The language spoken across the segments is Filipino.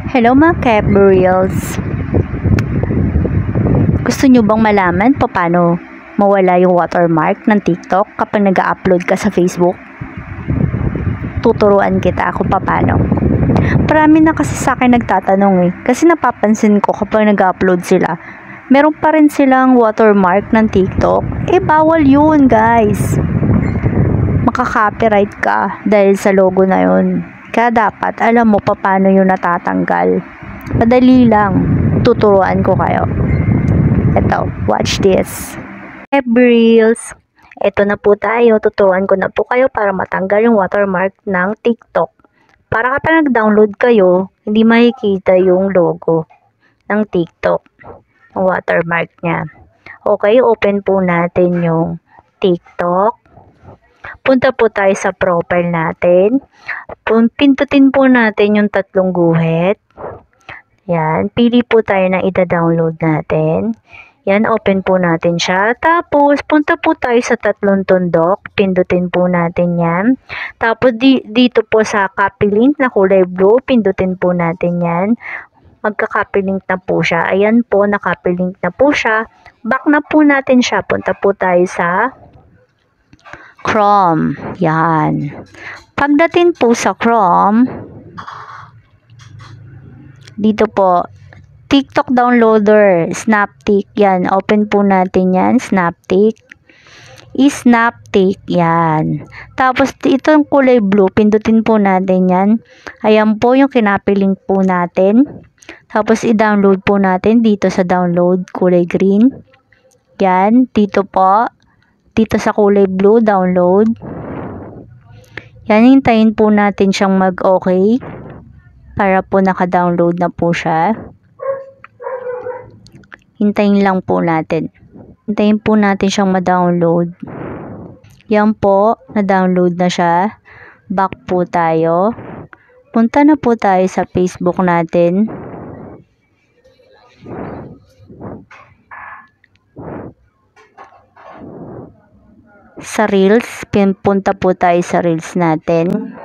Hello mga Kebrials! Gusto nyo bang malaman paano mawala yung watermark ng TikTok kapag nag-upload ka sa Facebook? Tuturuan kita kung paano. Marami na kasi sa akin nagtatanong kasi napapansin ko kapag nag-upload sila, meron pa rin silang watermark ng TikTok. Bawal yun guys! Makaka-copyright ka dahil sa logo na yun. Kaya dapat alam mo paano yung natatanggal. Madali lang. Tuturuan ko kayo. Ito, watch this. Reels. Ito na po tayo. Tuturuan ko na po kayo para matanggal yung watermark ng TikTok. Para kapag nag-download kayo, hindi makikita yung logo ng TikTok. Ang watermark niya. Okay, open po natin yung TikTok. Punta po tayo sa profile natin. Pindutin po natin yung tatlong guhit. Yan. Pili po tayo na ida-download natin. Yan. Open po natin siya. Tapos, punta po tayo sa tatlong tundok. Pindutin po natin yan. Tapos, dito po sa copy link na kulay blue. Pindutin po natin yan. Magka-copy link na po siya. Ayan po, na-copy link na po siya. Back na po natin siya. Punta po tayo sa Chrome. Yan. Pagdating po sa Chrome, dito po, TikTok downloader, Snaptik. Yan. Open po natin yan. Snaptik. Snaptik. Yan. Tapos, itong kulay blue, pindutin po natin yan. Ayan po yung kinapilink po natin. Tapos, i-download po natin dito sa download, kulay green. Yan. Dito po. Dito sa kulay blue, download. Yan, hintayin po natin siyang mag-okay. Para po naka-download na po siya. Hintayin lang po natin. Hintayin po natin siyang ma-download. Yan po, na-download na siya. Back po tayo. Punta na po tayo sa Facebook natin. Sa Reels, punta po tayo sa Reels natin.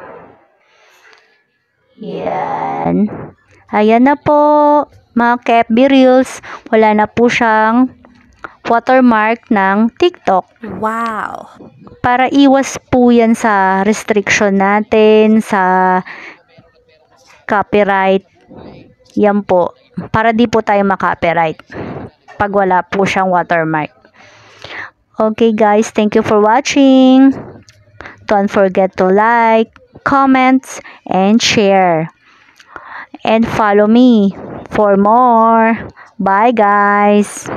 Yan. Ayan na po, mga KFB Reels. Wala na po siyang watermark ng TikTok. Wow! Para iwas po yan sa restriction natin, sa copyright. Yan po. Para di po tayo makopyright pag wala po siyang watermark. Okay guys, thank you for watching. Don't forget to like, comment, and share. And follow me for more. Bye guys.